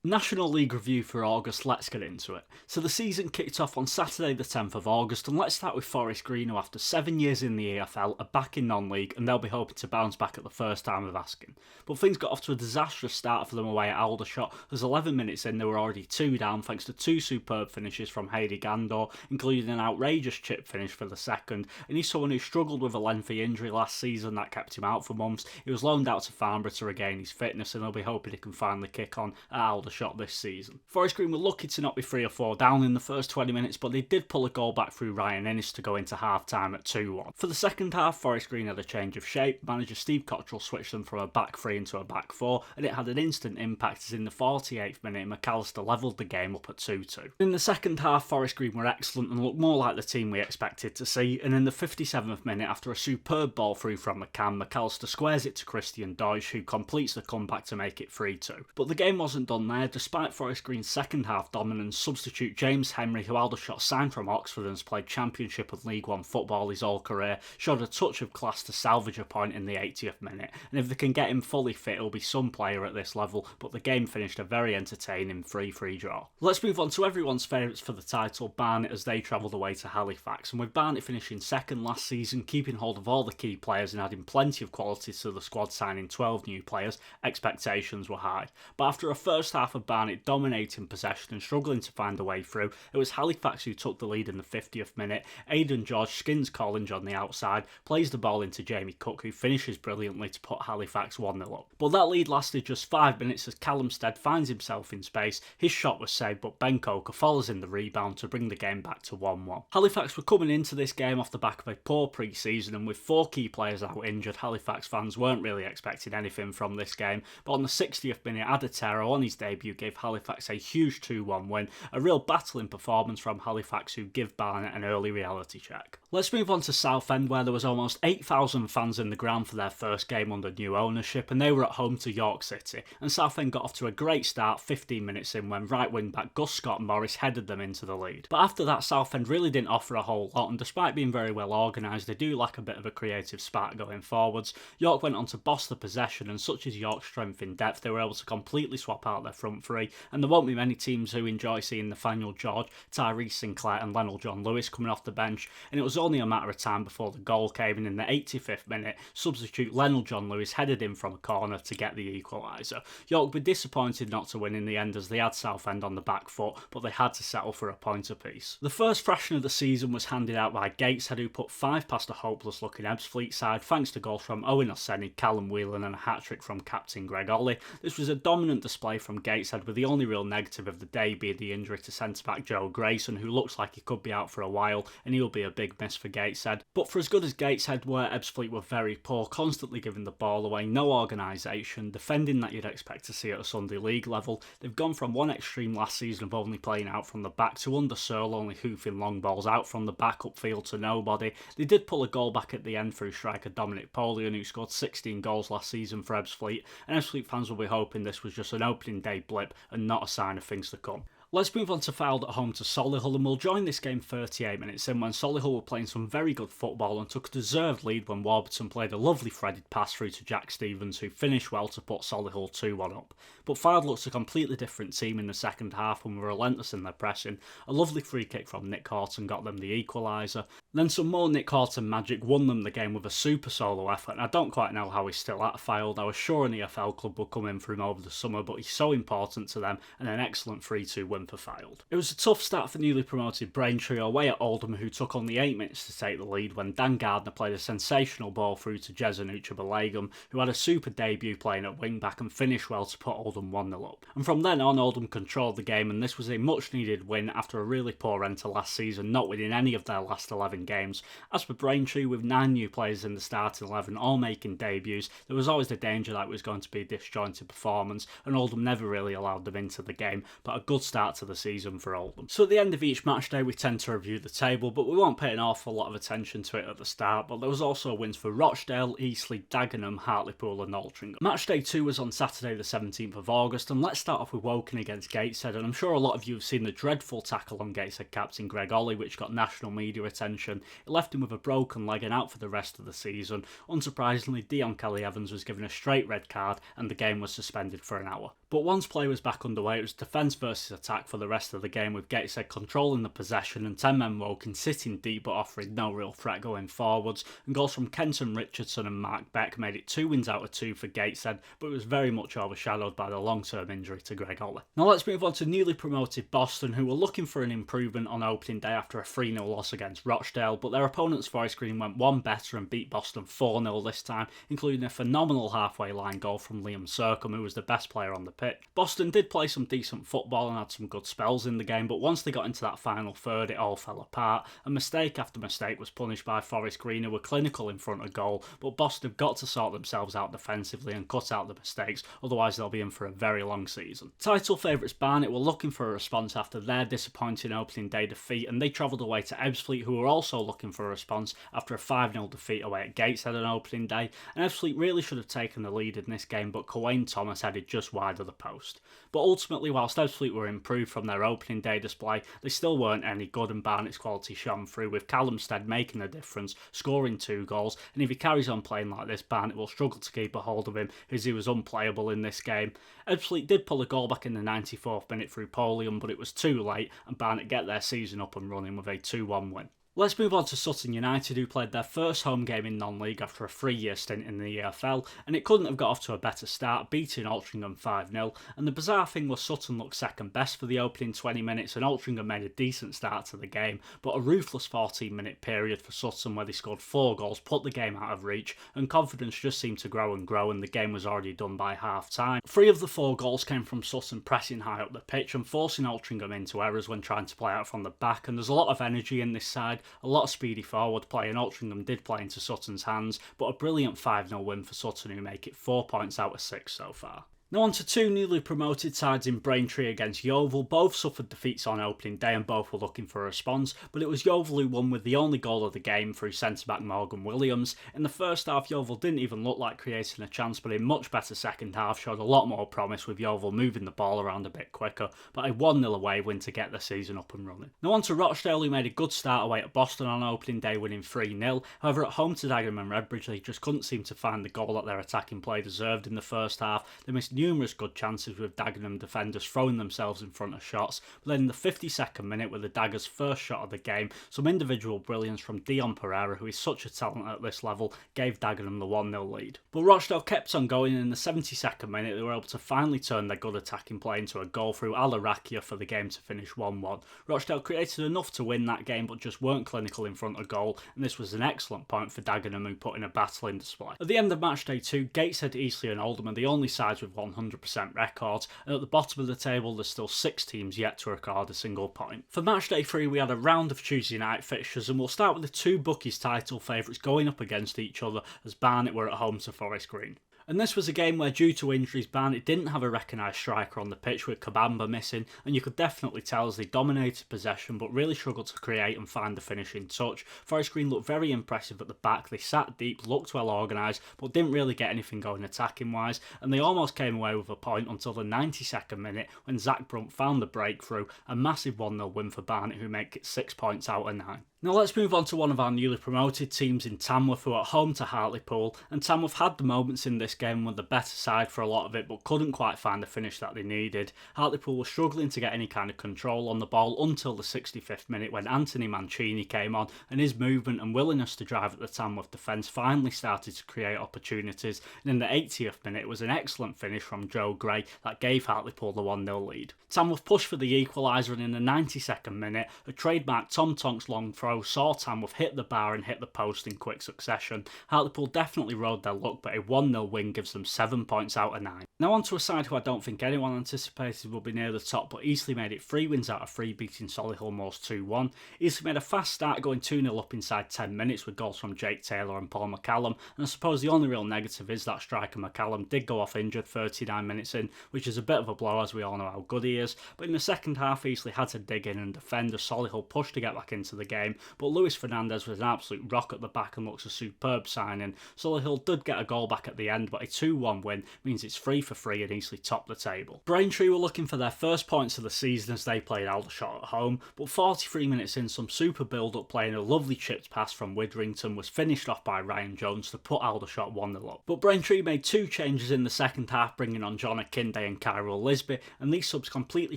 National League review for August, let's get into it. So the season kicked off on Saturday the 10th of August, and let's start with Forest Green, who after 7 years in the EFL are back in non-league, and they'll be hoping to bounce back at the first time of asking. But things got off to a disastrous start for them away at Aldershot, as 11 minutes in they were already 2 down thanks to 2 superb finishes from Heidi Gandor, including an outrageous chip finish for the second, and he's someone who struggled with a lengthy injury last season that kept him out for months. He was loaned out to Farnborough to regain his fitness, and they'll be hoping he can finally kick on at Aldershot this season. Forest Green were lucky to not be 3 or 4 down in the first 20 minutes, but they did pull a goal back through Ryan Innes to go into half-time at 2-1. For the second half, Forest Green had a change of shape. Manager Steve Cottrell switched them from a back 3 into a back 4, and it had an instant impact as in the 48th minute McAllister levelled the game up at 2-2. In the second half, Forest Green were excellent and looked more like the team we expected to see, and in the 57th minute, after a superb ball through from McAllister squares it to Christian Deutsch, who completes the comeback to make it 3-2. But the game wasn't done there. Despite Forest Green's second half dominance, substitute James Henry, who Aldershot signed from Oxford and has played Championship and League One football his whole career, showed a touch of class to salvage a point in the 80th minute, and if they can get him fully fit, he'll be some player at this level, but the game finished a very entertaining 3-3 draw. Let's move on to everyone's favourites for the title, Barnet, as they travelled away to Halifax, and with Barnet finishing second last season, keeping hold of all the key players and adding plenty of quality to the squad, signing 12 new players, expectations were high. But after a first half of Barnet dominating possession and struggling to find a way through, it was Halifax who took the lead in the 50th minute. Aidan George skins Collins on the outside, plays the ball into Jamie Cook, who finishes brilliantly to put Halifax 1-0 up. But that lead lasted just 5 minutes as Callum Stead finds himself in space. His shot was saved, but Ben Coker follows in the rebound to bring the game back to 1-1. Halifax were coming into this game off the back of a poor pre-season, and with 4 key players out injured, Halifax fans weren't really expecting anything from this game. But on the 60th minute, Adatero on his debut gave Halifax a huge 2-1 win, a real battling performance from Halifax, who give Barnet an early reality check. Let's move on to Southend, where there was almost 8,000 fans in the ground for their first game under new ownership, and they were at home to York City, and Southend got off to a great start 15 minutes in when right wing back Gus Scott Morris headed them into the lead. But after that, Southend really didn't offer a whole lot, and despite being very well organised, they do lack a bit of a creative spark going forwards. York went on to boss the possession, and such is York's strength in depth, they were able to completely swap out their front 3, and there won't be many teams who enjoy seeing Nathaniel George, Tyrese Sinclair and Lionel John Lewis coming off the bench, and it was only a matter of time before the goal came, and in the 85th minute, substitute Lionel John Lewis headed in from a corner to get the equaliser. York were disappointed not to win in the end as they had Southend on the back foot, but they had to settle for a point apiece. The first thrashing of the season was handed out by Gateshead, who put 5 past a hopeless looking Ebbsfleet side thanks to goals from Owen Oseni, Callum Whelan and a hat-trick from captain Greg Ollie. This was a dominant display from Gateshead, with the only real negative of the day being the injury to centre-back Joe Grayson, who looks like he could be out for a while, and he'll be a big miss for Gateshead. But for as good as Gateshead were, Ebbsfleet were very poor, constantly giving the ball away, no organisation, defending that you'd expect to see at a Sunday League level. They've gone from one extreme last season of only playing out from the back to under Searle only hoofing long balls out from the back upfield to nobody. They did pull a goal back at the end through striker Dominic Polian, who scored 16 goals last season for Ebbsfleet, and Ebbsfleet fans will be hoping this was just an opening day blip and not a sign of things to come. Let's move on to Fylde at home to Solihull, and we'll join this game 38 minutes in when Solihull were playing some very good football and took a deserved lead when Warburton played a lovely threaded pass through to Jack Stevens, who finished well to put Solihull 2-1 up. But Fylde looked a completely different team in the second half and were relentless in their pressing. A lovely free kick from Nick Horton got them the equaliser. Then some more Nick Horton magic won them the game with a super solo effort, and I don't quite know how he's still at Fylde. I was sure an EFL club would come in for him over the summer, but he's so important to them, and an excellent 3-2 win for Fylde. It was a tough start for newly promoted Braintree away at Oldham, who took only 8 minutes to take the lead when Dan Gardner played a sensational ball through to Jezanucha Balagum, who had a super debut playing at wing-back and finished well to put Oldham 1-0 up. And from then on, Oldham controlled the game, and this was a much-needed win after a really poor end to last season, not winning any of their last 11 games. As for Braintree, with 9 new players in the starting 11, all making debuts, there was always the danger that it was going to be a disjointed performance, and Oldham never really allowed them into the game, but a good start start to the season for Oldham. So at the end of each match day we tend to review the table, but we won't pay an awful lot of attention to it at the start. But there was also wins for Rochdale, Eastleigh, Dagenham, Hartlepool and Altrincham. Match day 2 was on Saturday the 17th of August, and let's start off with Woking against Gateshead. And I'm sure a lot of you have seen the dreadful tackle on Gateshead captain Greg Ollie, which got national media attention. It left him with a broken leg and out for the rest of the season. Unsurprisingly, Dion Kelly-Evans was given a straight red card and the game was suspended for an hour. But once play was back underway, it was defence versus attack for the rest of the game, with Gateshead controlling the possession and 10-men Woking sitting deep but offering no real threat going forwards, and goals from Kenton Richardson and Mark Beck made it 2 wins out of 2 for Gateshead, but it was very much overshadowed by the long-term injury to Greg Ollie. Now let's move on to newly promoted Boston, who were looking for an improvement on opening day after a 3-0 loss against Rochdale, but their opponents Forest Green went one better and beat Boston 4-0 this time, including a phenomenal halfway line goal from Liam Sercombe, who was the best player on the pitch. Boston did play some decent football and had some good spells in the game, but once they got into that final third it all fell apart, and mistake after mistake was punished by Forest Green, who were clinical in front of goal, but Boston have got to sort themselves out defensively and cut out the mistakes, otherwise they'll be in for a very long season. Title favourites Barnet were looking for a response after their disappointing opening day defeat, and they travelled away to Ebbsfleet, who were also looking for a response after a 5-0 defeat away at Gateshead on opening day, and Ebbsfleet really should have taken the lead in this game, but Kawane Thomas headed just wide of the post. But ultimately, whilst Ebbsfleet were improved from their opening day display, they still weren't any good, and Barnet's quality shone through, with Callum Stead making a difference, scoring 2 goals, and if he carries on playing like this, Barnet will struggle to keep a hold of him, as he was unplayable in this game. Ebbsfleet did pull a goal back in the 94th minute through Polium, but it was too late, and Barnet get their season up and running with a 2-1 win. Let's move on to Sutton United, who played their first home game in non-league after a 3-year stint in the EFL, and it couldn't have got off to a better start, beating Altrincham 5-0, and the bizarre thing was Sutton looked second best for the opening 20 minutes and Altrincham made a decent start to the game, but a ruthless 14-minute period for Sutton where they scored 4 goals put the game out of reach, and confidence just seemed to grow and grow, and the game was already done by half-time. 3 of the 4 goals came from Sutton pressing high up the pitch and forcing Altrincham into errors when trying to play out from the back, and there's a lot of energy in this side, a lot of speedy forward play, and Altrincham did play into Sutton's hands, but a brilliant 5-0 win for Sutton, who make it 4 points out of 6 so far. Now on to 2 newly promoted sides in Braintree against Yeovil. Both suffered defeats on opening day and both were looking for a response, but it was Yeovil who won with the only goal of the game through centre-back Morgan Williams. In the first half, Yeovil didn't even look like creating a chance, but in much better second half showed a lot more promise, with Yeovil moving the ball around a bit quicker, but a 1-0 away win to get the season up and running. Now on to Rochdale, who made a good start away at Boston on opening day, winning 3-0. However, at home to Dagenham and Redbridge, they just couldn't seem to find the goal that their attacking play deserved in the first half. They missed numerous good chances, with Dagenham defenders throwing themselves in front of shots, but then in the 52nd minute, with the Daggers' first shot of the game, some individual brilliance from Dion Pereira, who is such a talent at this level, gave Dagenham the 1-0 lead. But Rochdale kept on going, and in the 72nd minute they were able to finally turn their good attacking play into a goal through Alarakia for the game to finish 1-1. Rochdale created enough to win that game, but just weren't clinical in front of goal, and this was an excellent point for Dagenham, who put in a battling display. At the end of match day 2, Gateshead, Eastleigh and Oldham are the only sides with 100% records, and at the bottom of the table there's still 6 teams yet to record a single point. For match day 3 we had a round of Tuesday night fixtures, and we'll start with the 2 bookies title favourites going up against each other, as Barnet were at home to Forest Green. And this was a game where, due to injuries, Barnet didn't have a recognised striker on the pitch, with Kabamba missing, and you could definitely tell as they dominated possession but really struggled to create and find the finishing touch. Forest Green looked very impressive at the back, they sat deep, looked well organised, but didn't really get anything going attacking wise, and they almost came away with a point until the 92nd minute when Zach Brunt found the breakthrough, a massive 1-0 win for Barnet, who make it 6 points out of 9. Now let's move on to one of our newly promoted teams in Tamworth, who are at home to Hartlepool, and Tamworth had the moments in this game and were the better side for a lot of it, but couldn't quite find the finish that they needed. Hartlepool were struggling to get any kind of control on the ball until the 65th minute, when Anthony Mancini came on, and his movement and willingness to drive at the Tamworth defence finally started to create opportunities, and in the 80th minute it was an excellent finish from Joe Gray that gave Hartlepool the 1-0 lead. Tamworth pushed for the equaliser, and in the 92nd minute a trademark Tom Tonks long throw throw saw Tamworth hit the bar and hit the post in quick succession. Hartlepool definitely rode their luck, but a 1-0 win gives them 7 points out of 9. Now on to a side who I don't think anyone anticipated would be near the top, but Eastleigh made it 3 wins out of 3, beating Solihull Moors 2-1. Eastleigh made a fast start, going 2-0 up inside 10 minutes with goals from Jake Taylor and Paul McCallum, and I suppose the only real negative is that striker McCallum did go off injured 39 minutes in, which is a bit of a blow as we all know how good he is. But in the second half, Eastleigh had to dig in and defend as Solihull pushed to get back into the game, but Luis Fernandez was an absolute rock at the back and looks a superb signing. Solihull did get a goal back at the end, but a 2-1 win means it's 3-3 and Eastleigh top the table. Braintree were looking for their first points of the season as they played Aldershot at home, but 43 minutes in, some super build-up play and a lovely chipped pass from Witherington was finished off by Ryan Jones to put Aldershot 1-0 up. But Braintree made 2 changes in the second half, bringing on John Akinde and Kyril Lisby, and these subs completely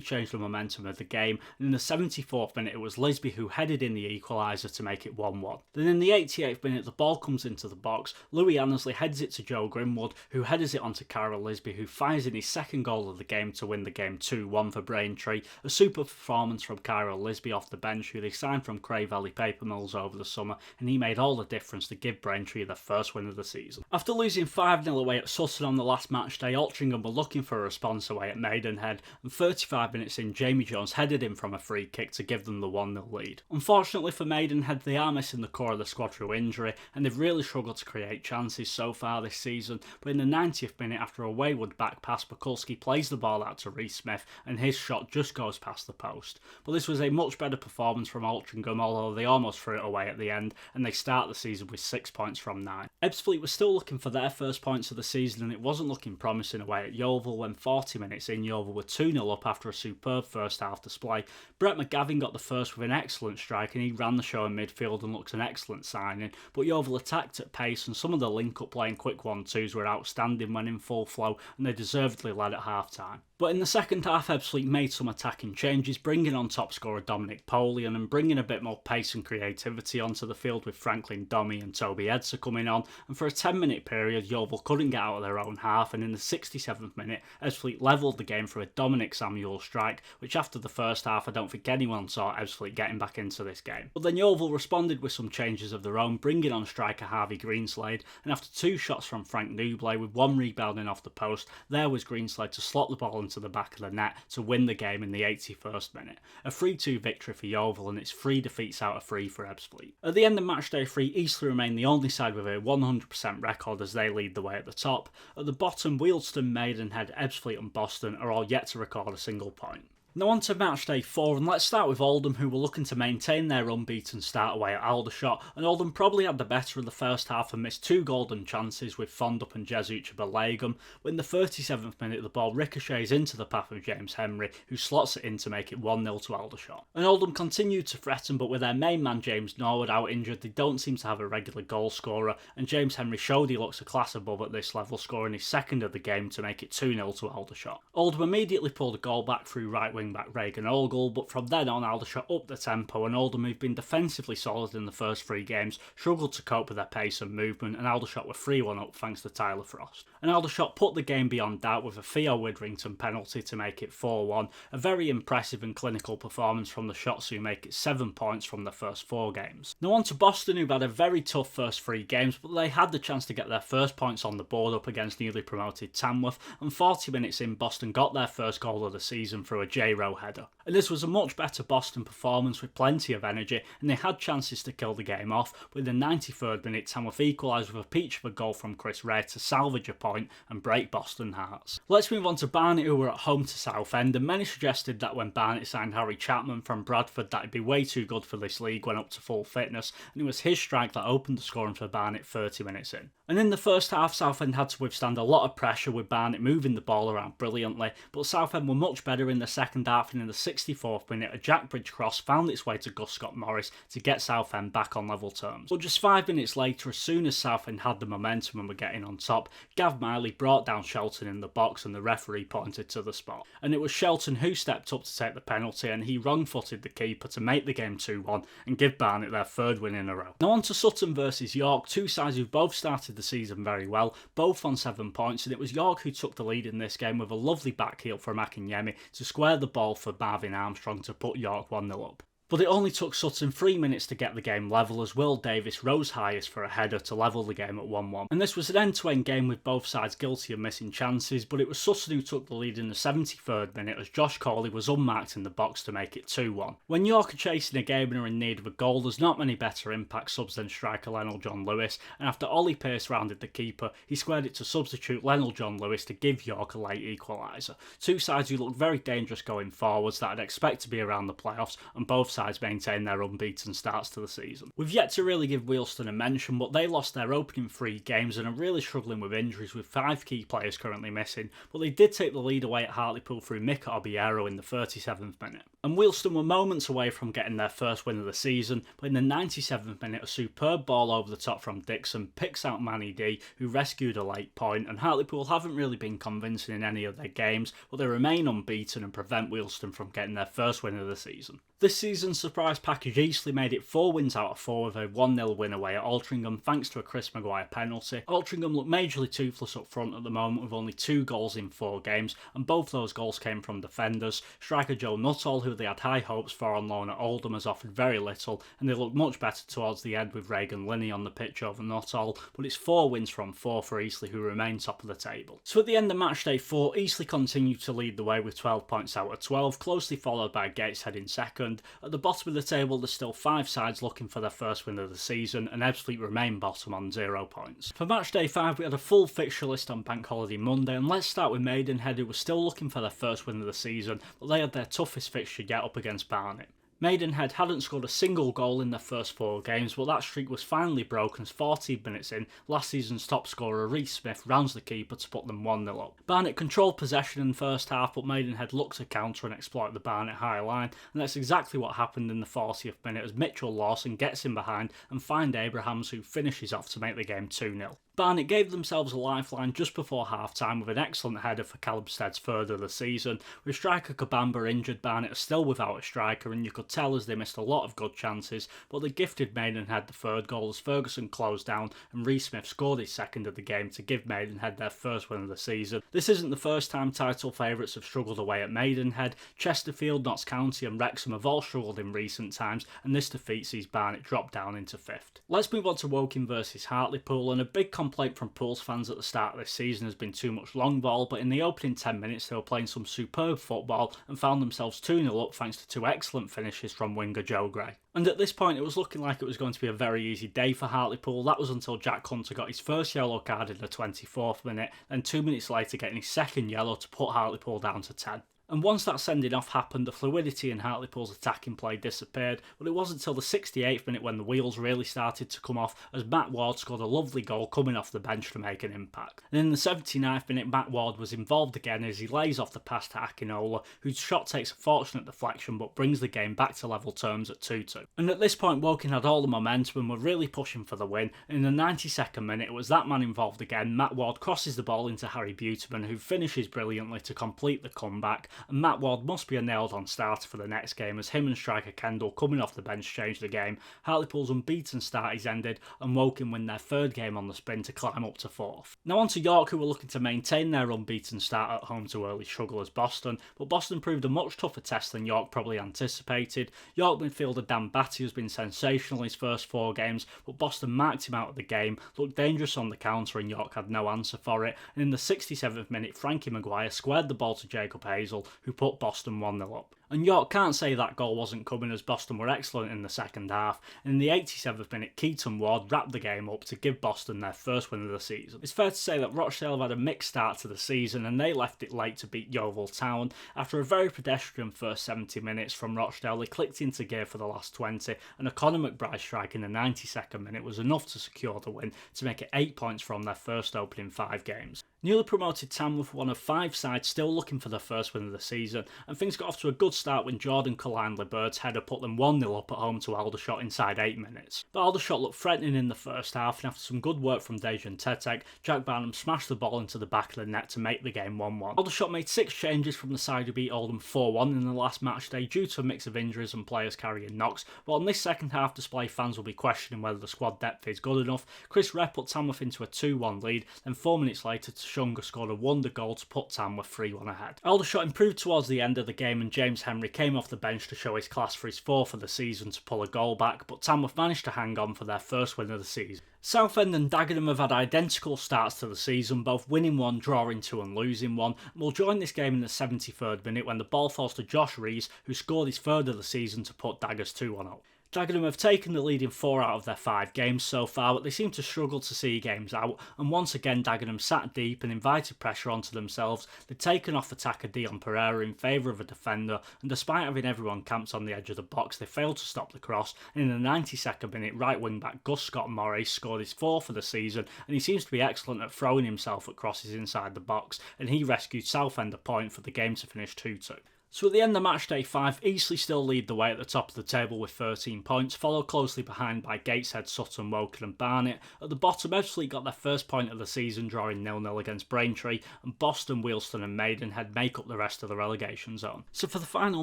changed the momentum of the game, and in the 74th minute it was Lisby who headed in the equaliser to make it 1-1. Then in the 88th minute the ball comes into the box, Louis Annesley heads it to Joe Grimwood, who headers it onto Kyril Lisby, who fires in his second goal of the game to win the game 2-1 for Braintree. A super performance from Kyril Lisby off the bench, who they signed from Cray Valley Paper Mills over the summer, and he made all the difference to give Braintree their first win of the season. After losing 5-0 away at Sutton on the last match day, Altrincham were looking for a response away at Maidenhead, and 35 minutes in, Jamie Jones headed in from a free kick to give them the 1-0 lead. Unfortunately for Maidenhead, they are missing the core of the squad through injury, and they've really struggled to create chances so far this season, but in the 90th minute, after a wayward back pass, Bukulski plays the ball out to Reece Smith, and his shot just goes past the post. But this was a much better performance from Altrincham, although they almost threw it away at the end, and they start the season with 6 points from 9. Ebbsfleet was still looking for their first points of the season, and it wasn't looking promising away at Yeovil when 40 minutes in, Yeovil were 2-0 up after a superb first half display. Brett McGavin got the first with an excellent strike, and he ran the show in midfield and looks an excellent signing, but Yeovil attacked at pace, and some of the link-up play and quick 1-2s were outstanding when in full flow, and they deservedly led at half-time. But in the second half, Ebbsfleet made some attacking changes, bringing on top scorer Dominic Polian and bringing a bit more pace and creativity onto the field with Franklin Domi and Toby Edser coming on, and for a 10-minute period, Yeovil couldn't get out of their own half, and in the 67th minute, Ebbsfleet levelled the game through a Dominic Samuel strike, which after the first half, I don't think anyone saw Ebbsfleet getting back into this game. But then Yeovil responded with some changes of their own, bringing on striker Harvey Greenslade, and after 2 shots from Frank Newblay with 1 rebounding off the post, there was Greenslade to slot the ball into the back of the net to win the game in the 81st minute. A 3-2 victory for Yeovil, and it's 3 defeats out of 3 for Ebbsfleet. At the end of matchday 3, Eastleigh remain the only side with a 100% record as they lead the way at the top. At the bottom, Wealdstone, Maidenhead, Ebbsfleet and Boston are all yet to record a single point. Now on to matchday 4, and let's start with Oldham, who were looking to maintain their unbeaten start away at Aldershot, and Oldham probably had the better of the first half and missed 2 golden chances with Fondup and Jesuit Belegum. In the 37th minute, the ball ricochets into the path of James Henry, who slots it in to make it 1-0 to Aldershot. And Oldham continued to threaten, but with their main man James Norwood out injured, they don't seem to have a regular goal scorer, and James Henry showed he looks a class above at this level, scoring his second of the game to make it 2-0 to Aldershot. Oldham immediately pulled a goal back through right wing back Reagan Ogle, but from then on Aldershot upped the tempo, and Oldham, who've been defensively solid in the first 3 games, struggled to cope with their pace and movement, and Aldershot were 3-1 up thanks to Tyler Frost. And Aldershot put the game beyond doubt with a Theo Witherington penalty to make it 4-1, a very impressive and clinical performance from the Shots, who make it 7 points from the first 4 games. Now on to Boston, who've had a very tough first 3 games, but they had the chance to get their first points on the board up against newly promoted Tamworth, and 40 minutes in, Boston got their first goal of the season through a J-Row header. And this was a much better Boston performance with plenty of energy, and they had chances to kill the game off, but in the 93rd minute, Tamworth equalised with a peach of a goal from Chris Ray to salvage a point and break Boston hearts. Let's move on to Barnet, who were at home to Southend, and many suggested that when Barnet signed Harry Chapman from Bradford that he'd be way too good for this league when up to full fitness, and it was his strike that opened the scoring for Barnet 30 minutes in. And in the first half, Southend had to withstand a lot of pressure with Barnet moving the ball around brilliantly, but Southend were much better in the second half, and in the 64th minute, a Jack Bridge cross found its way to Gus Scott Morris to get Southend back on level terms. But just 5 minutes later, as soon as Southend had the momentum and were getting on top, Gav Miley brought down Shelton in the box and the referee pointed to the spot. And it was Shelton who stepped up to take the penalty, and he wrong-footed the keeper to make the game 2-1 and give Barnet their 3rd win in a row. Now on to Sutton versus York, 2 sides who both started the season very well, both on 7 points, and it was York who took the lead in this game with a lovely back heel from Akinyemi to square the ball for Marvin Armstrong to put York 1-0 up. But it only took Sutton 3 minutes to get the game level as Will Davis rose highest for a header to level the game at 1-1. And this was an end-to-end game with both sides guilty of missing chances, but it was Sutton who took the lead in the 73rd minute as Josh Cawley was unmarked in the box to make it 2-1. When York are chasing a game and are in need of a goal, there's not many better impact subs than striker Lionel John Lewis, and after Ollie Pearce rounded the keeper, he squared it to substitute Lionel John Lewis to give York a late equaliser. Two sides who looked very dangerous going forwards that I'd expect to be around the playoffs, and both sides maintain their unbeaten starts to the season. We've yet to really give Wealdstone a mention, but they lost their opening 3 games and are really struggling with injuries, with 5 key players currently missing, but they did take the lead away at Hartlepool through Mika Obiero in the 37th minute. And Wealdstone were moments away from getting their first win of the season, but in the 97th minute a superb ball over the top from Dixon picks out Manny D, who rescued a late point, and Hartlepool haven't really been convincing in any of their games, but they remain unbeaten and prevent Wealdstone from getting their first win of the season. This season's surprise package easily made it 4 wins out of 4 with a 1-0 win away at Altrincham thanks to a Chris Maguire penalty. Altrincham look majorly toothless up front at the moment with only 2 goals in 4 games, and both those goals came from defenders. Striker Joe Nuttall, who they had high hopes for on loan at Oldham, has offered very little, and they look much better towards the end with Reagan Linney on the pitch over Nuttall, but it's 4 wins from 4 for Eastleigh, who remain top of the table. So at the end of matchday 4, Eastleigh continue to lead the way with 12 points out of 12, closely followed by Gateshead in second. At the bottom of the table there's still 5 sides looking for their first win of the season, and Ebbsfleet remain bottom on 0 points. For matchday 5 we had a full fixture list on Bank Holiday Monday, and let's start with Maidenhead, who were still looking for their first win of the season, but they had their toughest fixture yet up against Barnet. Maidenhead hadn't scored a single goal in their first 4 games, but that streak was finally broken as 14 minutes in, last season's top scorer Reece Smith rounds the keeper to put them 1-0 up. Barnet controlled possession in the first half, but Maidenhead looked to counter and exploit the Barnet high line, and that's exactly what happened in the 40th minute as Mitchell Lawson gets in behind and finds Abrahams, who finishes off to make the game 2-0. Barnet gave themselves a lifeline just before half-time with an excellent header for Callum Stead's third of the season. With striker Kabamba injured, Barnet are still without a striker, and you could tell as they missed a lot of good chances, but the gifted Maidenhead the third goal as Ferguson closed down and Reece Smith scored his second of the game to give Maidenhead their first win of the season. This isn't the first time title favourites have struggled away at Maidenhead. Chesterfield, Notts County and Wrexham have all struggled in recent times, and this defeat sees Barnet drop down into 5th. Let's move on to Woking versus Hartlepool, and a big complaint from Pools fans at the start of this season has been too much long ball, but in the opening 10 minutes they were playing some superb football and found themselves 2-0 up thanks to 2 excellent finishes from winger Joe Gray. And at this point it was looking like it was going to be a very easy day for Hartlepool. That was until Jack Hunter got his first yellow card in the 24th minute, then 2 minutes later getting his second yellow to put Hartlepool down to 10. And once that sending off happened, the fluidity in Hartlepool's attacking play disappeared, but it wasn't until the 68th minute when the wheels really started to come off as Matt Ward scored a lovely goal coming off the bench to make an impact. And in the 79th minute, Matt Ward was involved again as he lays off the pass to Akinola, whose shot takes a fortunate deflection but brings the game back to level terms at 2-2. And at this point, Woking had all the momentum and were really pushing for the win. In the 92nd minute, it was that man involved again. Matt Ward crosses the ball into Harry Buterman, who finishes brilliantly to complete the comeback. And Matt Ward must be a nailed-on starter for the next game as him and striker Kendall coming off the bench changed the game. Hartlepool's unbeaten start is ended and Woking win their 3rd game on the spin to climb up to 4th. Now on to York, who were looking to maintain their unbeaten start at home to early struggle as Boston, but Boston proved a much tougher test than York probably anticipated. York midfielder Dan Batty has been sensational in his first 4 games, but Boston marked him out of the game, looked dangerous on the counter and York had no answer for it, and in the 67th minute Frankie Maguire squared the ball to Jacob Hazel, who put Boston 1-0 up. And York can't say that goal wasn't coming as Boston were excellent in the second half, and in the 87th minute Keaton Ward wrapped the game up to give Boston their first win of the season. It's fair to say that Rochdale have had a mixed start to the season and they left it late to beat Yeovil Town. After a very pedestrian first 70 minutes from Rochdale, they clicked into gear for the last 20, and a Conor McBride strike in the 92nd minute was enough to secure the win to make it 8 points from their first opening 5 games. Newly promoted Tamworth were one of 5 sides still looking for their first win of the season, and things got off to a good start when Jordan Colline-Lebird's header put them 1-0 up at home to Aldershot inside 8 minutes. But Aldershot looked threatening in the first half, and after some good work from Dejan Tetek, Jack Barnum smashed the ball into the back of the net to make the game 1-1. Aldershot made 6 changes from the side who beat Oldham 4-1 in the last match day due to a mix of injuries and players carrying knocks, but on this second half display fans will be questioning whether the squad depth is good enough. Chris Rep put Tamworth into a 2-1 lead, then 4 minutes later to Shunga scored a wonder goal to put Tamworth 3-1 ahead. Aldershot improved towards the end of the game and James Henry came off the bench to show his class for his fourth of the season to pull a goal back, but Tamworth managed to hang on for their first win of the season. Southend and Dagenham have had identical starts to the season, both winning one, drawing two and losing one, and we'll join this game in the 73rd minute when the ball falls to Josh Rees, who scored his third of the season to put Daggers 2-1 up. Dagenham have taken the lead in 4 out of their 5 games so far, but they seem to struggle to see games out, and once again Dagenham sat deep and invited pressure onto themselves. They'd taken off attacker Dion Pereira in favour of a defender, and despite having everyone camped on the edge of the box, they failed to stop the cross, and in the 92nd minute, right wing back Gus Scott Morris scored his 4th of the season, and he seems to be excellent at throwing himself at crosses inside the box, and he rescued Southend a point for the game to finish 2-2. So at the end of Matchday 5, Eastleigh still lead the way at the top of the table with 13 points, followed closely behind by Gateshead, Sutton, Woking and Barnet. At the bottom, Ebbsfleet got their first point of the season, drawing 0-0 against Braintree, and Boston, Wealdstone and Maidenhead make up the rest of the relegation zone. So for the final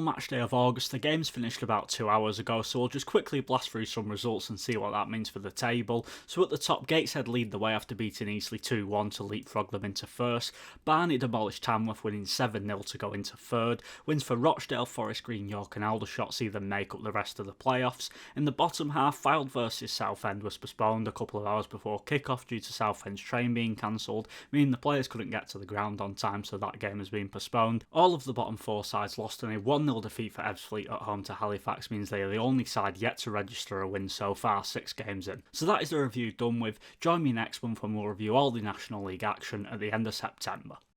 matchday of August, the game's finished about 2 hours ago, so we'll just quickly blast through some results and see what that means for the table. So at the top, Gateshead lead the way after beating Eastleigh 2-1 to leapfrog them into first. Barnet demolished Tamworth, winning 7-0 to go into third. Wins for Rochdale, Forest Green, York and Aldershot see them make up the rest of the playoffs. In the bottom half, Fylde vs Southend was postponed a couple of hours before kick-off due to Southend's train being cancelled, meaning the players couldn't get to the ground on time, so that game has been postponed. All of the bottom 4 sides lost, and a 1-0 defeat for Ebbsfleet at home to Halifax means they are the only side yet to register a win so far, 6 games in. So that is the review done with. Join me next month when we'll review all the National League action at the end of September.